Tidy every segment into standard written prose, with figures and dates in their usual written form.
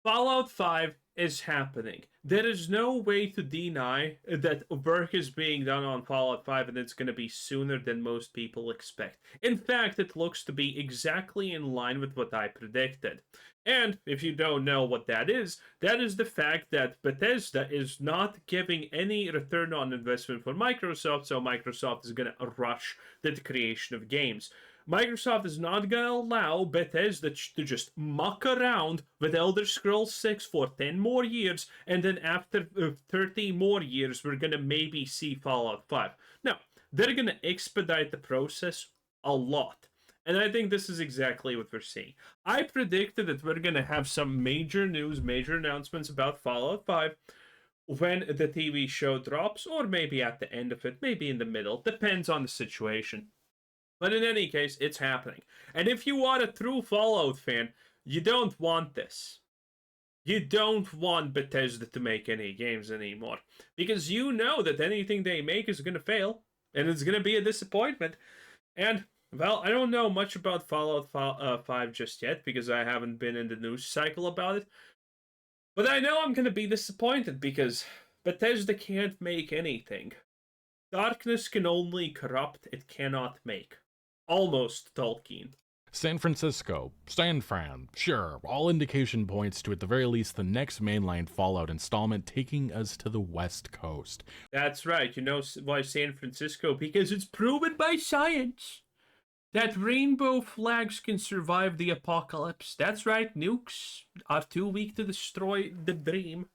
Fallout 5 is happening. There is no way to deny that work is being done on Fallout 5 and it's going to be sooner than most people expect. In fact, it looks to be exactly in line with what I predicted. And if you don't know what that is the fact that Bethesda is not giving any return on investment for Microsoft, so Microsoft is going to rush the creation of games. Microsoft is not going to allow Bethesda to just muck around with Elder Scrolls 6 for 10 more years, and then after 30 more years, we're going to maybe see Fallout 5. No, they're going to expedite the process a lot. And I think this is exactly what we're seeing. I predicted that we're going to have some major news, major announcements about Fallout 5 when the TV show drops, or maybe at the end of it, maybe in the middle. Depends on the situation. But in any case, it's happening. And if you are a true Fallout fan, you don't want this. You don't want Bethesda to make any games anymore. Because you know that anything they make is going to fail. And it's going to be a disappointment. And, well, I don't know much about Fallout 5 just yet. Because I haven't been in the news cycle about it. But I know I'm going to be disappointed. Because Bethesda can't make anything. Darkness can only corrupt, it cannot make. Almost Tolkien. San Francisco, San Fran, sure, all indication points to at the very least the next mainline Fallout installment taking us to the West Coast. That's right, you know why San Francisco? Because it's proven by science that rainbow flags can survive the apocalypse. That's right, nukes are too weak to destroy the dream.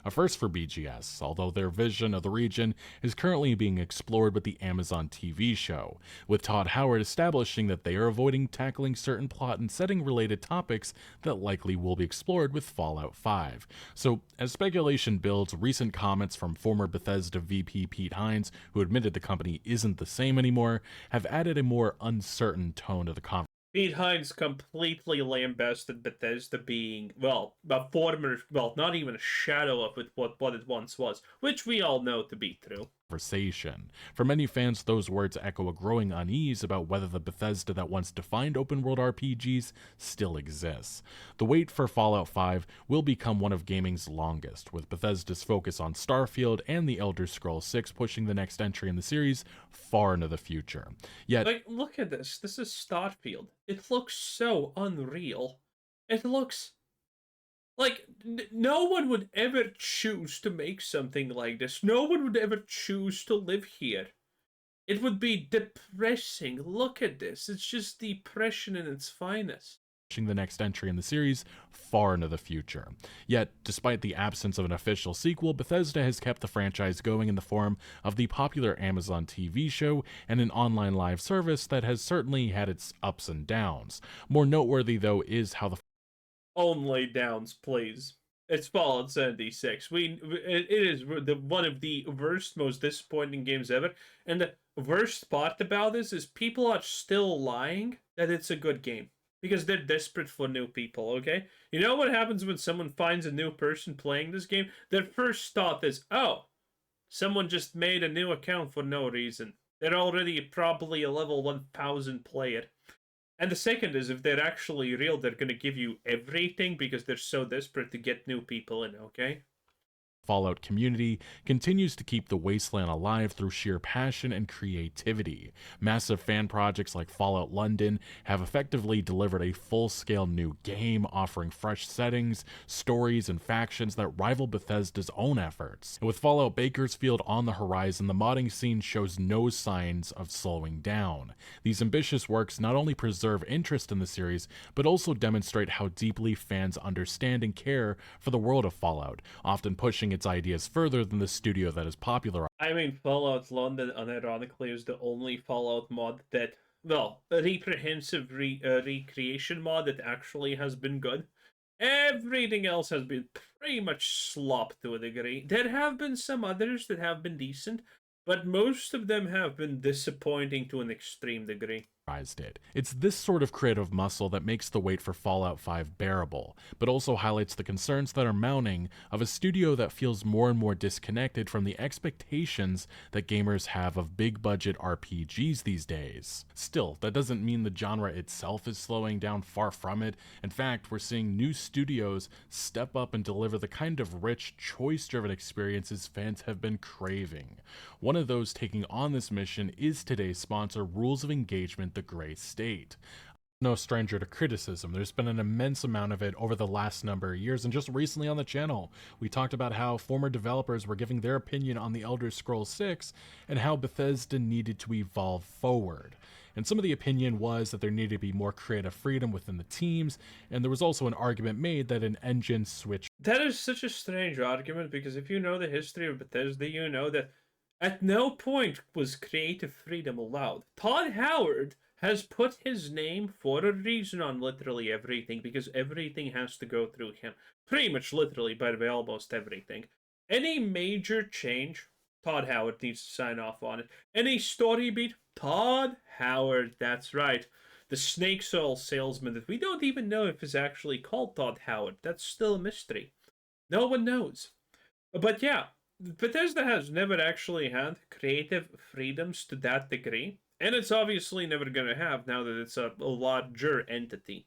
A first for BGS, although their vision of the region is currently being explored with the Amazon TV show, with Todd Howard establishing that they are avoiding tackling certain plot and setting related topics that likely will be explored with Fallout 5. So, as speculation builds, recent comments from former Bethesda VP Pete Hines, who admitted the company isn't the same anymore, have added a more uncertain tone to the conversation. Pete Hines completely lambasted Bethesda being, well, a former, well, not even a shadow of it, what it once was, which we all know to be true. Conversation. For many fans, those words echo a growing unease about whether the Bethesda that once defined open world RPGs still exists. The wait for Fallout 5 will become one of gaming's longest, with Bethesda's focus on Starfield and the Elder Scrolls 6 pushing the next entry in the series far into the future. Yet, like, look at this. This is Starfield. It looks so unreal. It looks like no one would ever choose to make something like this. No one would ever choose to live here. It would be depressing. Look at this. It's just depression in its finest. the next entry in the series far into the future. Yet, despite the absence of an official sequel, Bethesda has kept the franchise going in the form of the popular Amazon TV show and an online live service that has certainly had its ups and downs. More noteworthy, though, is how the Only downs, please. It's Fallout 76. It is one of the worst, most disappointing games ever. And the worst part about this is people are still lying that it's a good game. Because they're desperate for new people, okay? You know what happens when someone finds a new person playing this game? Their first thought is, oh, someone just made a new account for no reason. They're already probably a level 1000 player. And the second is, if they're actually real, they're going to give you everything because they're so desperate to get new people in, okay? Fallout community continues to keep the wasteland alive through sheer passion and creativity. Massive fan projects like Fallout London have effectively delivered a full-scale new game, offering fresh settings, stories, and factions that rival Bethesda's own efforts. And with Fallout Bakersfield on the horizon, the modding scene shows no signs of slowing down. These ambitious works not only preserve interest in the series, but also demonstrate how deeply fans understand and care for the world of Fallout, often pushing its ideas further than the studio that is popular. I mean, Fallout London, unironically, is the only Fallout mod that, well, a reprehensive recreation mod that actually has been good. Everything else has been pretty much slop to a degree. There have been some others that have been decent, but most of them have been disappointing to an extreme degree. it. It's this sort of creative muscle that makes the wait for Fallout 5 bearable, but also highlights the concerns that are mounting of a studio that feels more and more disconnected from the expectations that gamers have of big budget RPGs these days. Still, that doesn't mean the genre itself is slowing down, far from it. In fact, we're seeing new studios step up and deliver the kind of rich, choice-driven experiences fans have been craving. One of those taking on this mission is today's sponsor, Rules of Engagement, the Gray State. No stranger to criticism. There's been an immense amount of it over the last number of years, and just recently on the channel, we talked about how former developers were giving their opinion on the Elder Scrolls 6 and how Bethesda needed to evolve forward. And some of the opinion was that there needed to be more creative freedom within the teams, and there was also an argument made that an engine switch. That is such a strange argument, because if you know the history of Bethesda, you know that at no point was creative freedom allowed. Todd Howard has put his name for a reason on literally everything, because everything has to go through him. Pretty much literally, by the way, almost everything. Any major change, Todd Howard needs to sign off on it. Any story beat, Todd Howard, that's right. The snake oil salesman that we don't even know if is actually called Todd Howard. That's still a mystery. No one knows. But yeah, Bethesda has never actually had creative freedoms to that degree, and it's obviously never going to have now that it's a larger entity.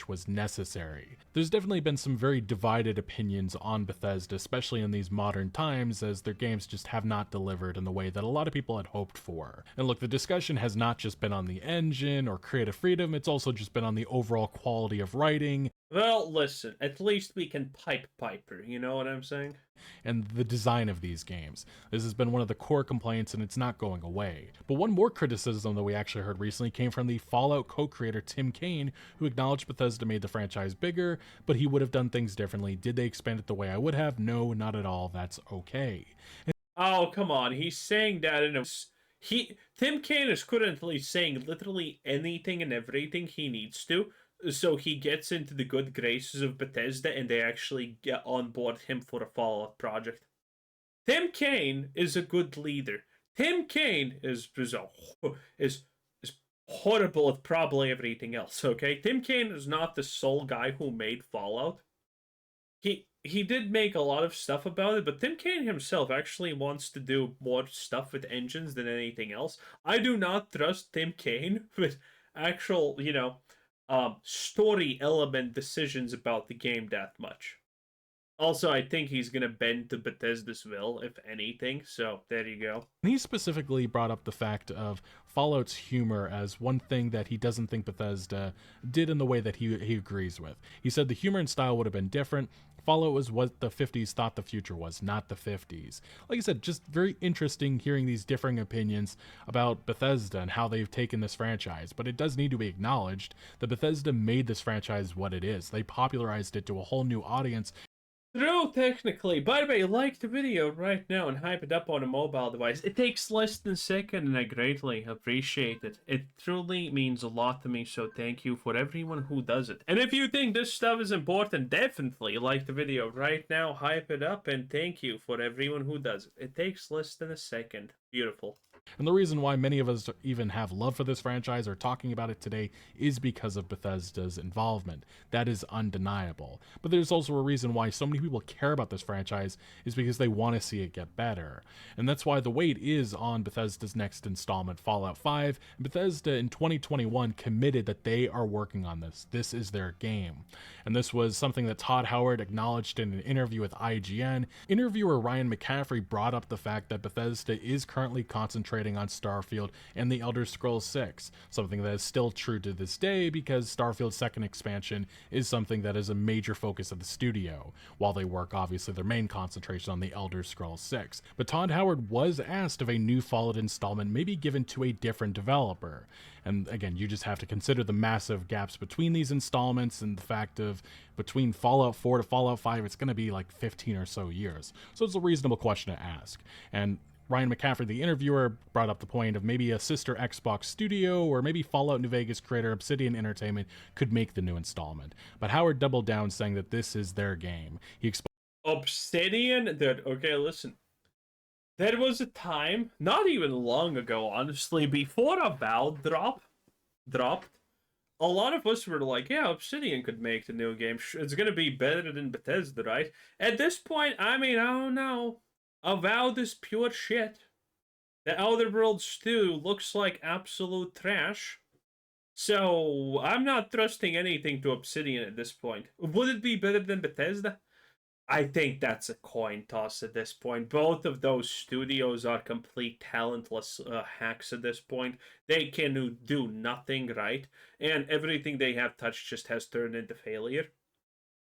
Was necessary. There's definitely been some very divided opinions on Bethesda, especially in these modern times, as their games just have not delivered in the way that a lot of people had hoped for. And look, the discussion has not just been on the engine or creative freedom, it's also just been on the overall quality of writing. Well, listen, at least we can pipe Piper, you know what I'm saying? And the design of these games. This has been one of the core complaints, and it's not going away. But one more criticism that we actually heard recently came from the Fallout co-creator Tim Cain, who acknowledged Bethesda made the franchise bigger, but he would have done things differently. Did they expand it the way I would have? No, not at all. That's okay. Oh, come on. He's saying that in a... Tim Cain is currently saying literally anything and everything he needs to, so he gets into the good graces of Bethesda and they actually get on board him for a Fallout project. Tim Cain is a good leader. Tim Cain is horrible at probably everything else, okay? Tim Cain is not the sole guy who made Fallout. He did make a lot of stuff about it, but Tim Cain himself actually wants to do more stuff with engines than anything else. I do not trust Tim Cain with actual, story element decisions about the game that much. Also, I think he's gonna bend to Bethesda's will, if anything, so there you go. He specifically brought up the fact of Fallout's humor as one thing that he doesn't think Bethesda did in the way that he agrees with. He said the humor and style would have been different. Fallout was what the 50s thought the future was, not the 50s. Like I said, just very interesting hearing these differing opinions about Bethesda and how they've taken this franchise. But it does need to be acknowledged that Bethesda made this franchise what it is. They popularized it to a whole new audience. True, technically. By the way, like the video right now and hype it up on a mobile device. It takes less than a second and I greatly appreciate it. It truly means a lot to me, so thank you for everyone who does it. And if you think this stuff is important, definitely like the video right now, hype it up, and thank you for everyone who does it. It takes less than a second. Beautiful. And the reason why many of us even have love for this franchise or talking about it today is because of Bethesda's involvement. That is undeniable. But there's also a reason why so many people care about this franchise is because they want to see it get better. And that's why the wait is on Bethesda's next installment, Fallout 5. And Bethesda in 2021 committed that they are working on this. This is their game. And this was something that Todd Howard acknowledged in an interview with IGN. Interviewer Ryan McCaffrey brought up the fact that Bethesda is currently concentrating on Starfield and the Elder Scrolls 6, something that is still true to this day because Starfield's second expansion is something that is a major focus of the studio, while they work obviously their main concentration on the Elder Scrolls 6. But Todd Howard was asked if a new Fallout installment may be given to a different developer. And again, you just have to consider the massive gaps between these installments and the fact of between Fallout 4 to Fallout 5, it's going to be like 15 or so years. So it's a reasonable question to ask. And Ryan McCaffrey, the interviewer, brought up the point of maybe a sister Xbox studio or maybe Fallout New Vegas creator Obsidian Entertainment could make the new installment. But Howard doubled down, saying that this is their game. He explained, Obsidian? Dude, okay, listen. There was a time, not even long ago, honestly, before Avowed drop, dropped, a lot of us were like, yeah, Obsidian could make the new game. It's gonna be better than Bethesda, right? At this point, I mean, I don't know. Avowed is pure shit. The Outer Worlds 2 looks like absolute trash. So I'm not trusting anything to Obsidian at this point. Would it be better than Bethesda? I think that's a coin toss at this point. Both of those studios are complete talentless hacks at this point. They can do nothing right, and everything they have touched just has turned into failure.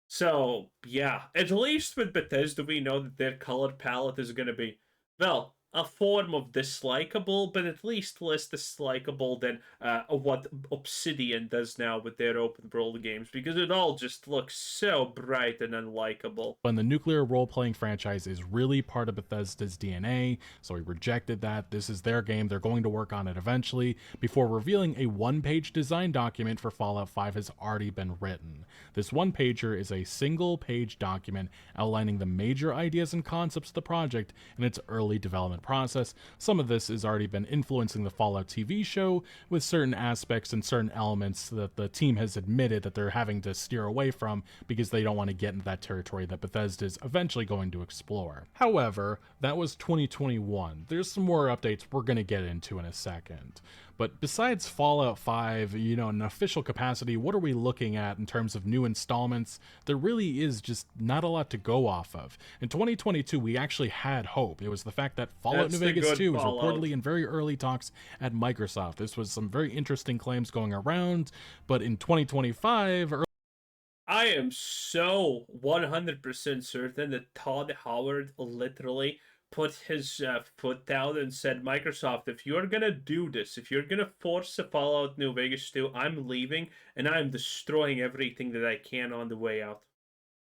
So, yeah, at least with Bethesda, we know that their color palette is going to be, well, a form of dislikable, but at least less dislikable than what Obsidian does now with their open world games, because it all just looks so bright and unlikable. And the nuclear role-playing franchise is really part of Bethesda's DNA, so he rejected that. This is their game. They're going to work on it eventually, before revealing a one-page design document for Fallout 5 has already been written. This one-pager is a single-page document outlining the major ideas and concepts of the project and its early development process. Some of this has already been influencing the Fallout TV show, with certain aspects and certain elements that the team has admitted that they're having to steer away from because they don't want to get into that territory that Bethesda is eventually going to explore. However, that was 2021. There's some more updates we're going to get into in a second. But besides Fallout 5, in an official capacity, what are we looking at in terms of new installments? There really is just not a lot to go off of. In 2022, we actually had hope. It was the fact that Fallout New Vegas 2 was reportedly in very early talks at Microsoft. This was some very interesting claims going around, but in 2025, I am so 100% certain that Todd Howard literally put his foot down and said, Microsoft, if you're going to do this, if you're going to force a Fallout New Vegas 2, I'm leaving and I'm destroying everything that I can on the way out.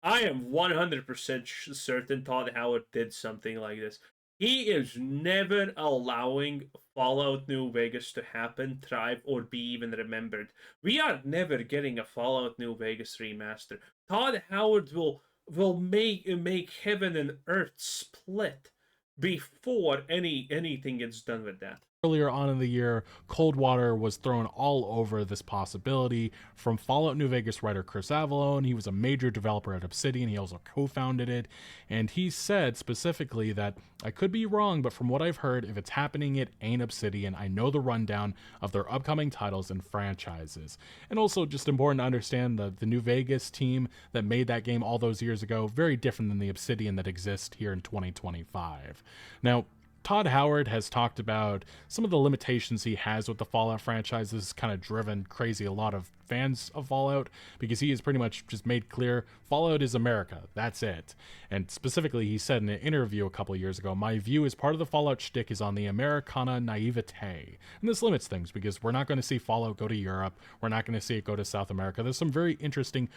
I am 100% certain Todd Howard did something like this. He is never allowing Fallout New Vegas to happen, thrive, or be even remembered. We are never getting a Fallout New Vegas remaster. Todd Howard will make heaven and earth split before anything gets done with that. Earlier on in the year, Coldwater was thrown all over this possibility from Fallout New Vegas writer Chris Avellone. He was a major developer at Obsidian. He also co-founded it. And he said specifically that, I could be wrong, but from what I've heard, if it's happening, it ain't Obsidian. I know the rundown of their upcoming titles and franchises. And also just important to understand that the New Vegas team that made that game all those years ago, very different than the Obsidian that exists here in 2025. Now, Todd Howard has talked about some of the limitations he has with the Fallout franchise. This has kind of driven crazy a lot of fans of Fallout, because he has pretty much just made clear Fallout is America. That's it. And specifically, he said in an interview a couple of years ago, my view as part of the Fallout shtick is on the Americana naivete. And this limits things because we're not going to see Fallout go to Europe. We're not going to see it go to South America. There's some very interesting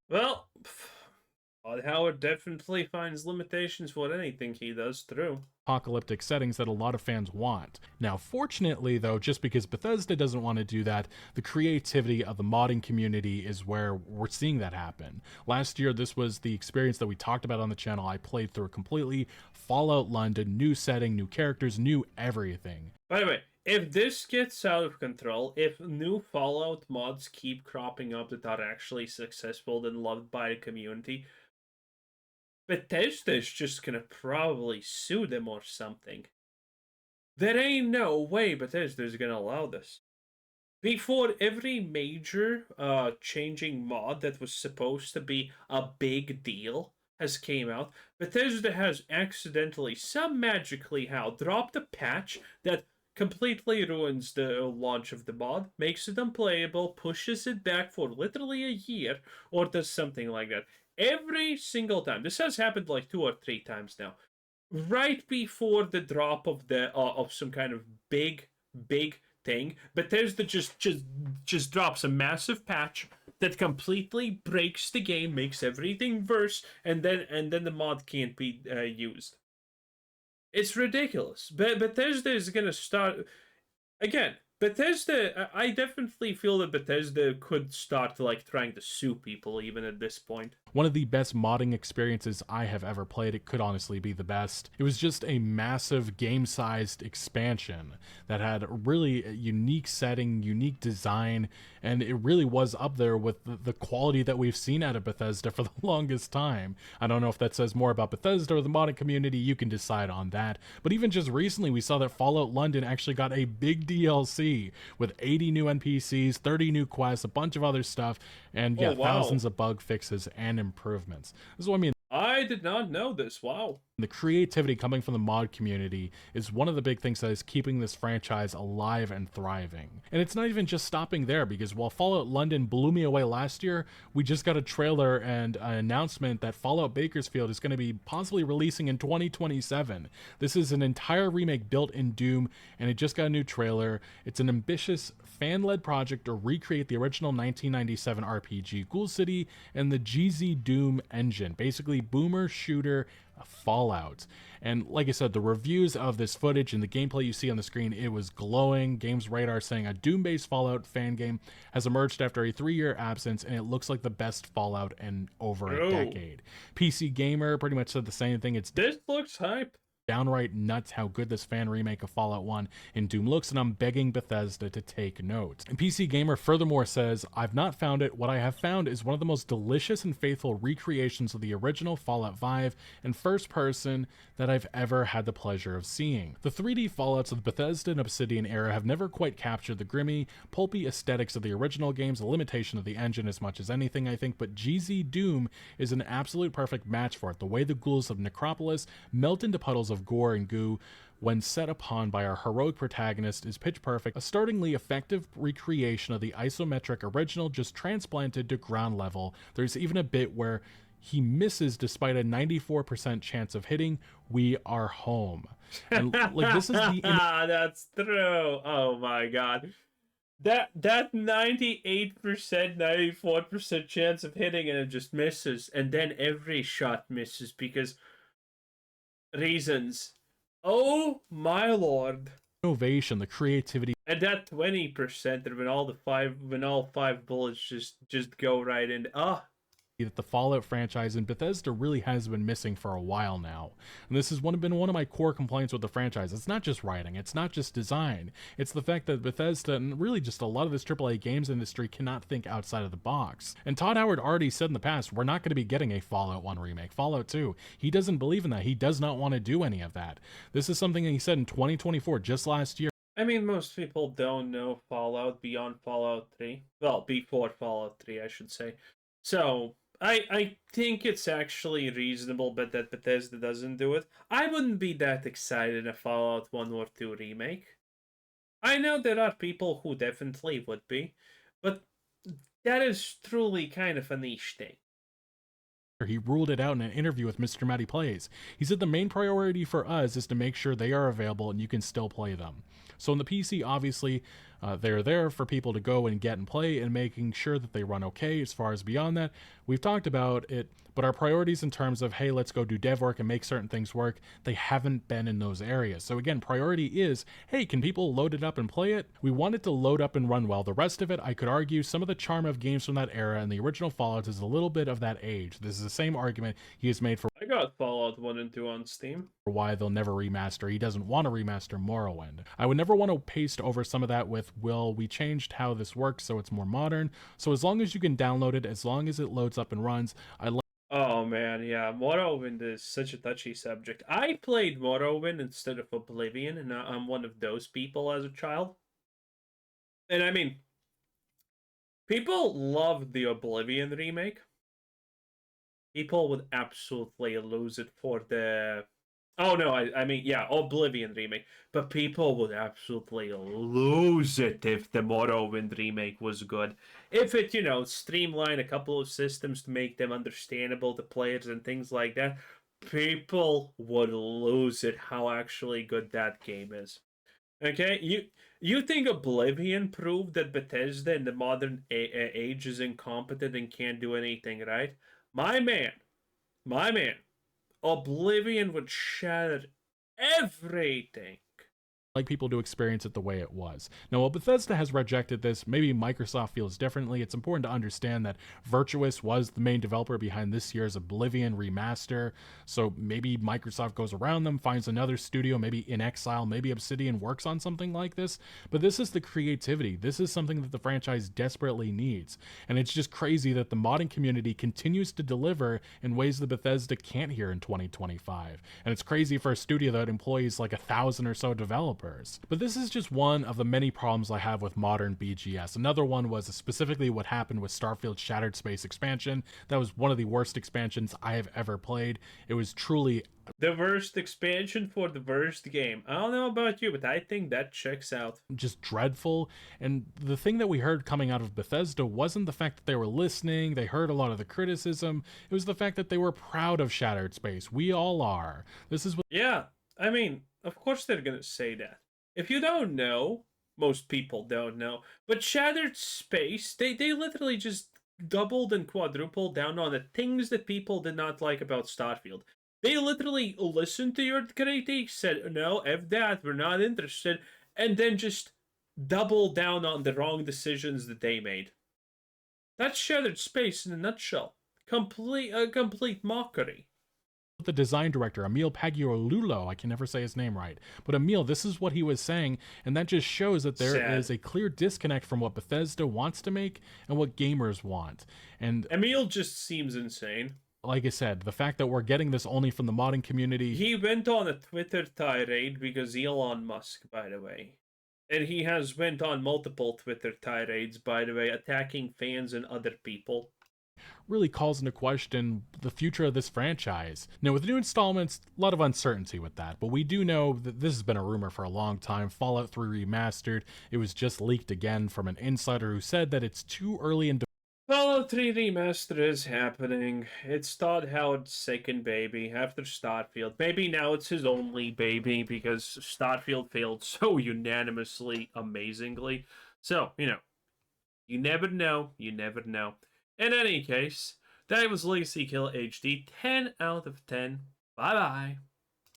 Well, Todd Howard definitely finds limitations for anything he does through apocalyptic settings that a lot of fans want. Now, fortunately, though, just because Bethesda doesn't want to do that, the creativity of the modding community is where we're seeing that happen. Last year, this was the experience that we talked about on the channel. I played through it completely. Fallout London, new setting, new characters, new everything. By the way, if this gets out of control, if new Fallout mods keep cropping up that are actually successful and loved by the community, Bethesda's just gonna probably sue them or something. There ain't no way Bethesda's gonna allow this. Before every major changing mod that was supposed to be a big deal has came out, Bethesda has accidentally, some magically how, dropped a patch that completely ruins the launch of the mod, makes it unplayable, pushes it back for literally a year, or does something like that. Every single time. This has happened like 2 or 3 times now. Right before the drop of the of some kind of big thing, Bethesda just drops a massive patch that completely breaks the game, makes everything worse, and then the mod can't be used. It's ridiculous. Bethesda is gonna start again. Bethesda, I definitely feel that Bethesda could start like trying to sue people even at this point. One of the best modding experiences I have ever played. It could honestly be the best. It was just a massive game-sized expansion that had a really unique setting, unique design, and it really was up there with the quality that we've seen out of Bethesda for the longest time. I don't know if that says more about Bethesda or the modding community. You can decide on that. But even just recently, we saw that Fallout London actually got a big DLC with 80 new NPCs, 30 new quests, a bunch of other stuff, and Oh yeah, wow. thousands of bug fixes and improvements. This is what I mean. I did not know this. Wow. The creativity coming from the mod community is one of the big things that is keeping this franchise alive and thriving. And it's not even just stopping there, because while Fallout London blew me away last year, we just got a trailer and an announcement that Fallout Bakersfield is going to be possibly releasing in 2027. This is an entire remake built in Doom, and it just got a new trailer. It's an ambitious fan-led project to recreate the original 1997 RPG Ghoul City and the GZ Doom engine, basically boomer shooter Fallout. And like I said, the reviews of this footage and the gameplay you see on the screen, it was glowing. Games Radar saying a Doom-based Fallout fan game has emerged after a 3-year absence, and it looks like the best Fallout in over a Oh, decade. PC Gamer pretty much said the same thing. It's this looks hype. downright nuts how good this fan remake of Fallout 1 in Doom looks, and I'm begging Bethesda to take note. And PC Gamer furthermore says, I've not found it. What I have found is one of the most delicious and faithful recreations of the original Fallout 5 and first person that I've ever had the pleasure of seeing. The 3D Fallouts of the Bethesda and Obsidian era have never quite captured the grimy, pulpy aesthetics of the original games, a limitation of the engine as much as anything, I think, but GZ Doom is an absolute perfect match for it. The way the ghouls of Necropolis melt into puddles of gore and goo when set upon by our heroic protagonist is pitch perfect, a startlingly effective recreation of the isometric original just transplanted to ground level. There's even a bit where he misses despite a 94% chance of hitting. We are home. And like this is the That's true. Oh my god. That 98%, 94% chance of hitting and it just misses, and then every shot misses because reasons. Oh my lord. innovation, the creativity And that 20% when all five bullets just go right in. that the Fallout franchise and Bethesda really has been missing for a while now. And this has been one of my core complaints with the franchise. It's not just writing, it's not just design. It's the fact that Bethesda and really just a lot of this AAA games industry cannot think outside of the box. And Todd Howard already said in the past, we're not going to be getting a Fallout 1 remake, Fallout 2. He doesn't believe in that. He does not want to do any of that. This is something that he said in 2024, just last year. I mean, most people don't know Fallout beyond Fallout 3. Well, before Fallout 3, I should say. So, I think it's actually reasonable, but that Bethesda doesn't do it. I wouldn't be that excited if Fallout 1 or 2 remake. I know there are people who definitely would be, but that is truly kind of a niche thing. He ruled it out in an interview with Mr. Matty Plays. He said the main priority for us is to make sure they are available and you can still play them. So in the PC, obviously, they're there for people to go and get and play and making sure that they run okay. As far as beyond that, we've talked about it, but our priorities in terms of, hey, let's go do dev work and make certain things work, they haven't been in those areas. So again, priority is, hey, can people load it up and play it? We want it to load up and run well. The rest of it, I could argue, some of the charm of games from that era and the original Fallout is a little bit of that age. This is the same argument he has made for I got Fallout 1 and 2 on Steam. why they'll never remaster. He doesn't want to remaster Morrowind. I would never want to paste over some of that with, well, we changed how this works so it's more modern. So as long as you can download it, as long as it loads up and runs, I like. Oh man, yeah, Morrowind is such a touchy subject. I played Morrowind instead of Oblivion, and I'm one of those people as a child. And I mean, people loved the Oblivion remake. People would absolutely lose it for the. Oh no, I mean, yeah, Oblivion remake. But people would absolutely lose it if the Morrowind remake was good. If it, streamlined a couple of systems to make them understandable to players and things like that, people would lose it how actually good that game is. Okay, you think Oblivion proved that Bethesda in the modern age is incompetent and can't do anything right? My man, my man, Oblivion would shatter everything. like people to experience it the way it was. Now, while Bethesda has rejected this, maybe Microsoft feels differently. It's important to understand that Virtuous was the main developer behind this year's Oblivion remaster, so maybe Microsoft goes around them, finds another studio, maybe In Exile, maybe Obsidian works on something like this, but this is the creativity. This is something that the franchise desperately needs, and it's just crazy that the modding community continues to deliver in ways that Bethesda can't here in 2025, and it's crazy for a studio that employs like 1,000 or so developers. But this is just one of the many problems I have with modern BGS. Another one was specifically what happened with Starfield's Shattered Space expansion. That was one of the worst expansions I have ever played. It was truly the worst expansion for the worst game. I don't know about you, but I think that checks out. just dreadful. And the thing that we heard coming out of Bethesda wasn't the fact that they were listening, they heard a lot of the criticism. It was the fact that they were proud of Shattered Space. We all are. This is what Yeah, I mean, of course they're gonna say that. If you don't know, most people don't know, but Shattered Space, they literally just doubled and quadrupled down on the things that people did not like about Starfield. They literally listened to your critiques, said, no, F that, we're not interested, and then just doubled down on the wrong decisions that they made. That's Shattered Space in a nutshell. Complete mockery. the design director, Emil Pagiolulo, I can never say his name right, but Emil, this is what he was saying, and that just shows that there is a clear disconnect from what Bethesda wants to make and what gamers want. And Emil just seems insane. Like I said, the fact that we're getting this only from the modding community. He went on a Twitter tirade because Elon Musk, by the way. And he has went on multiple Twitter tirades, by the way, attacking fans and other people. Really calls into question the future of this franchise. Now, with new installments, a lot of uncertainty with that, but we do know that this has been a rumor for a long time. Fallout 3 Remastered, it was just leaked again from an insider who said that it's too early in Fallout 3 Remaster is happening. It's Todd Howard's second baby after Starfield. Maybe now it's his only baby because Starfield failed so unanimously, amazingly. So, you never know. You never know. In any case, that was Legacy Kill HD 10 out of 10. Bye bye.